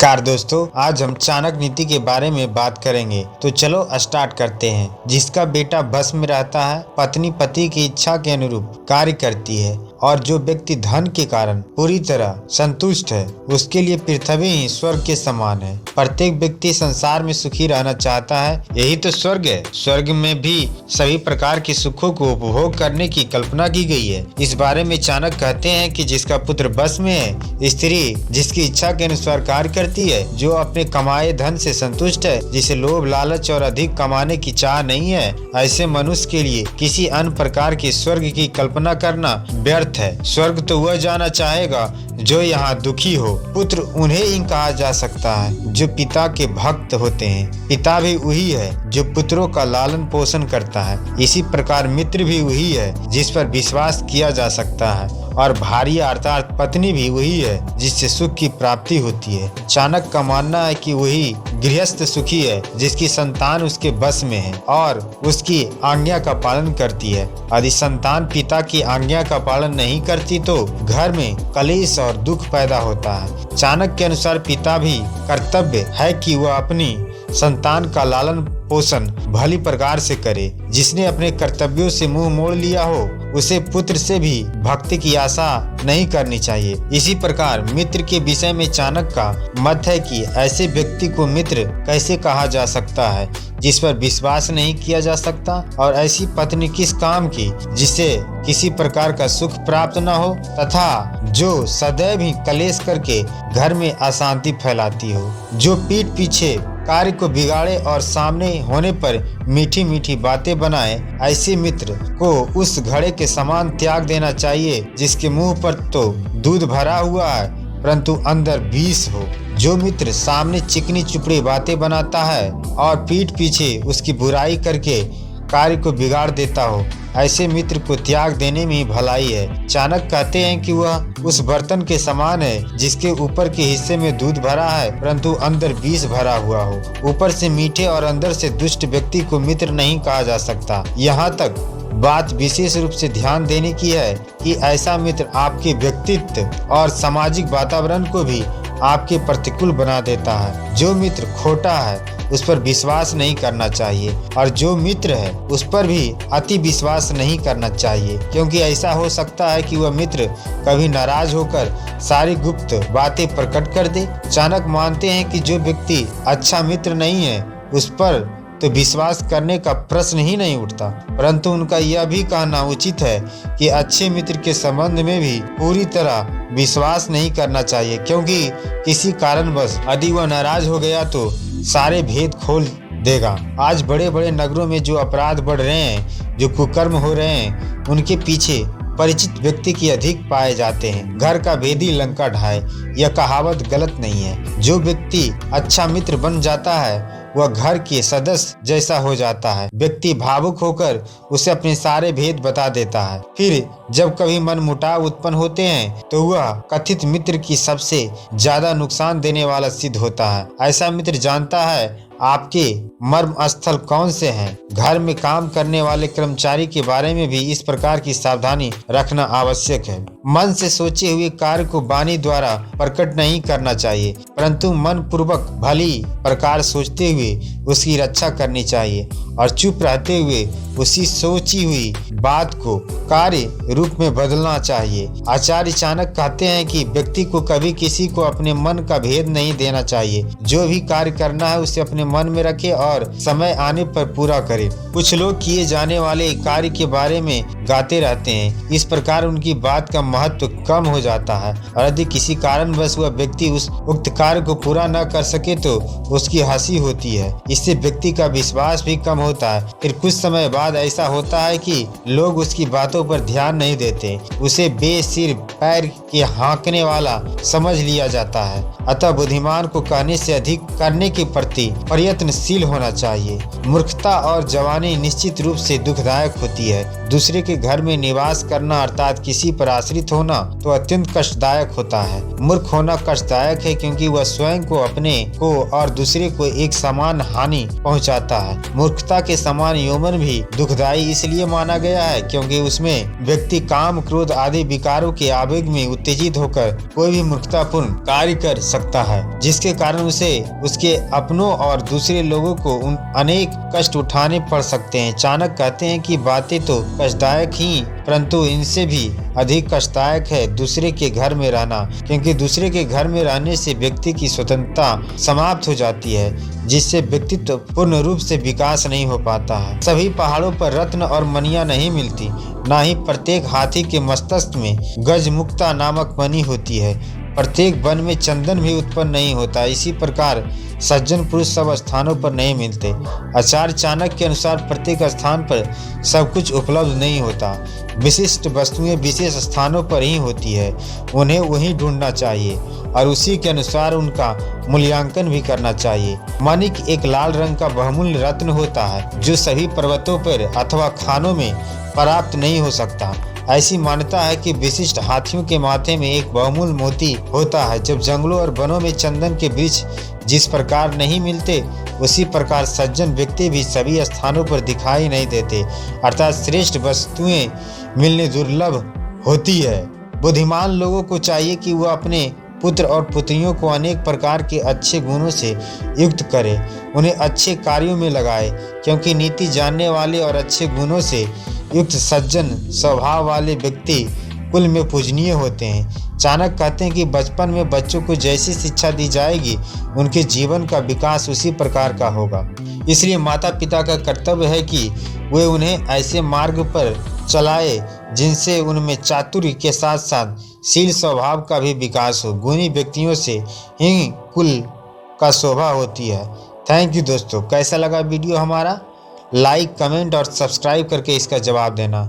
नमस्कार दोस्तों, आज हम चाणक्य नीति के बारे में बात करेंगे। तो चलो स्टार्ट करते हैं। जिसका बेटा बस में रहता है, पत्नी पति की इच्छा के अनुरूप कार्य करती है और जो व्यक्ति धन के कारण पूरी तरह संतुष्ट है, उसके लिए पृथ्वी ही स्वर्ग के समान है। प्रत्येक व्यक्ति संसार में सुखी रहना चाहता है, यही तो स्वर्ग है। स्वर्ग में भी सभी प्रकार के सुखों को उपभोग करने की कल्पना की गई है। इस बारे में चाणक्य कहते हैं कि जिसका पुत्र बस में है, स्त्री जिसकी इच्छा के अनुसार कार्य करती है, जो अपने कमाए धन से संतुष्ट है, जिसे लोभ लालच और अधिक कमाने की चाह नहीं है, ऐसे मनुष्य के लिए किसी अन्य प्रकार के स्वर्ग की कल्पना करना व्यर्थ है। स्वर्ग तो वह जाना चाहेगा जो यहाँ दुखी हो। पुत्र उन्हें ही कहा जा सकता है जो पिता के भक्त होते हैं। पिता भी वही है जो पुत्रों का लालन पोषण करता है। इसी प्रकार मित्र भी वही है जिस पर विश्वास किया जा सकता है, और भार्या अर्थात पत्नी भी वही है जिससे सुख की प्राप्ति होती है। चाणक्य का मानना है कि वही गृहस्थ सुखी है जिसकी संतान उसके बस में है और उसकी आज्ञा का पालन करती है। यदि संतान पिता की आज्ञा का पालन नहीं करती तो घर में कलेश और दुख पैदा होता है। चाणक्य के अनुसार पिता भी कर्तव्य है कि वह अपनी संतान का लालन पोषण भली प्रकार से करे। जिसने अपने कर्तव्यों से मुंह मोड़ लिया हो, उसे पुत्र से भी भक्ति की आशा नहीं करनी चाहिए। इसी प्रकार मित्र के विषय में चाणक्य का मत है कि ऐसे व्यक्ति को मित्र कैसे कहा जा सकता है जिस पर विश्वास नहीं किया जा सकता, और ऐसी पत्नी किस काम की जिससे किसी प्रकार का सुख प्राप्त न हो, तथा जो सदैव ही कलेश करके घर में अशांति फैलाती हो। जो पीठ पीछे कार्य को बिगाड़े और सामने होने पर मीठी मीठी बातें बनाए, ऐसे मित्र को उस घड़े के समान त्याग देना चाहिए जिसके मुंह पर तो दूध भरा हुआ है परंतु अंदर विष हो। जो मित्र सामने चिकनी चुपड़ी बातें बनाता है और पीठ पीछे उसकी बुराई करके कार्य को बिगाड़ देता हो, ऐसे मित्र को त्याग देने में ही भलाई है। चाणक्य कहते हैं कि वह उस बर्तन के समान है जिसके ऊपर के हिस्से में दूध भरा है परंतु अंदर विष भरा हुआ हो। ऊपर से मीठे और अंदर से दुष्ट व्यक्ति को मित्र नहीं कहा जा सकता। यहाँ तक बात विशेष रूप से ध्यान देने की है कि ऐसा मित्र आपके व्यक्तित्व और सामाजिक वातावरण को भी आपके प्रतिकूल बना देता है। जो मित्र खोटा है उस पर विश्वास नहीं करना चाहिए, और जो मित्र है उस पर भी अति विश्वास नहीं करना चाहिए, क्योंकि ऐसा हो सकता है कि वह मित्र कभी नाराज होकर सारी गुप्त बातें प्रकट कर दे। चाणक्य मानते हैं कि जो व्यक्ति अच्छा मित्र नहीं है उस पर तो विश्वास करने का प्रश्न ही नहीं उठता, परंतु उनका यह भी कहना उचित है कि अच्छे मित्र के संबंध में भी पूरी तरह विश्वास नहीं करना चाहिए, क्योंकि किसी कारणवश यदि वह नाराज हो गया तो सारे भेद खोल देगा। आज बड़े बड़े नगरों में जो अपराध बढ़ रहे हैं, जो कुकर्म हो रहे हैं, उनके पीछे परिचित व्यक्ति की अधिक पाए जाते हैं। घर का भेदी लंका ढाए, यह कहावत गलत नहीं है। जो व्यक्ति अच्छा मित्र बन जाता है वह घर के सदस्य जैसा हो जाता है। व्यक्ति भावुक होकर उसे अपने सारे भेद बता देता है। फिर जब कभी मन मुटाव उत्पन्न होते हैं तो वह कथित मित्र की सबसे ज्यादा नुकसान देने वाला सिद्ध होता है। ऐसा मित्र जानता है आपके मर्म स्थल कौन से हैं। घर में काम करने वाले कर्मचारी के बारे में भी इस प्रकार की सावधानी रखना आवश्यक है। मन से सोचे हुए कार्य को वाणी द्वारा प्रकट नहीं करना चाहिए, परंतु मन पूर्वक भली प्रकार सोचते हुए उसकी रक्षा करनी चाहिए और चुप रहते हुए उसी सोची हुई बात को कार्य रूप में बदलना चाहिए। आचार्य चाणक्य कहते हैं कि व्यक्ति को कभी किसी को अपने मन का भेद नहीं देना चाहिए। जो भी कार्य करना है उसे अपने मन में रखे और समय आने पर पूरा करे। कुछ लोग किए जाने वाले कार्य के बारे में गाते रहते हैं, इस प्रकार उनकी बात का महत्व कम हो जाता है, और यदि किसी कारणवश वह व्यक्ति उस उक्त कार्य को पूरा न कर सके तो उसकी हंसी होती है। इससे व्यक्ति का विश्वास भी कम होता है। फिर कुछ समय बाद ऐसा होता है कि लोग उसकी बातों पर ध्यान नहीं देते, उसे बेसिर पैर के हाँकने वाला समझ लिया जाता है। अतः बुद्धिमान को कहने से अधिक करने के प्रति प्रयत्नशील होना चाहिए। मूर्खता और जवानी निश्चित रूप से दुखदायक होती है। दूसरे के घर में निवास करना अर्थात किसी पर आश्रित होना तो अत्यंत कष्टदायक होता है। मूर्ख होना कष्टदायक है क्योंकि वह स्वयं को, अपने को और दूसरे को एक समान हानि पहुंचाता है। मूर्खता पिता के समान यौवन भी दुखदायी इसलिए माना गया है क्योंकि उसमें व्यक्ति काम, क्रोध आदि विकारों के आवेग में उत्तेजित होकर कोई भी मूर्खतापूर्ण कार्य कर सकता है, जिसके कारण उसे उसके अपनों और दूसरे लोगों को अनेक कष्ट उठाने पड़ सकते हैं। चाणक्य कहते हैं कि बातें तो कष्टदायक ही, परंतु इनसे भी अधिक कष्टदायक है दूसरे के घर में रहना, क्योंकि दूसरे के घर में रहने से व्यक्ति की स्वतंत्रता समाप्त हो जाती है, जिससे व्यक्तित्व पूर्ण रूप से विकास नहीं हो पाता है। सभी पहाड़ों पर रत्न और मणियां नहीं मिलती, ना ही प्रत्येक हाथी के मस्तिष्क में गजमुक्ता नामक मणि होती है। प्रत्येक वन में चंदन भी उत्पन्न नहीं होता। इसी प्रकार सज्जन पुरुष सब स्थानों पर नहीं मिलते। आचार्य चाणक्य के अनुसार प्रत्येक स्थान पर सब कुछ उपलब्ध नहीं होता। विशिष्ट वस्तुएं विशेष स्थानों पर ही होती है, उन्हें वहीं ढूंढना चाहिए और उसी के अनुसार उनका मूल्यांकन भी करना चाहिए। माणिक एक लाल रंग का बहुमूल्य रत्न होता है जो सभी पर्वतों पर अथवा खानों में प्राप्त नहीं हो सकता। ऐसी मान्यता है कि विशिष्ट हाथियों के माथे में एक बहुमूल्य मोती होता है। जब जंगलों और वनों में चंदन के वृक्ष जिस प्रकार नहीं मिलते, उसी प्रकार सज्जन व्यक्ति भी सभी स्थानों पर दिखाई नहीं देते, अर्थात श्रेष्ठ वस्तुएं मिलने दुर्लभ होती है। बुद्धिमान लोगों को चाहिए कि वह अपने पुत्र और पुत्रियों को अनेक प्रकार के अच्छे गुणों से युक्त करे, उन्हें अच्छे कार्यों में लगाए, क्योंकि नीति जानने वाले और अच्छे गुणों से युक्त सज्जन स्वभाव वाले व्यक्ति कुल में पूजनीय होते हैं। चाणक्य कहते हैं कि बचपन में बच्चों को जैसी शिक्षा दी जाएगी, उनके जीवन का विकास उसी प्रकार का होगा। इसलिए माता पिता का कर्तव्य है कि वे उन्हें ऐसे मार्ग पर चलाए जिनसे उनमें चातुर्य के साथ साथ शील स्वभाव का भी विकास हो। गुणी व्यक्तियों से ही कुल का शोभा होती है। थैंक यू दोस्तों। कैसा लगा वीडियो हमारा? लाइक, कमेंट और सब्सक्राइब करके इसका जवाब देना।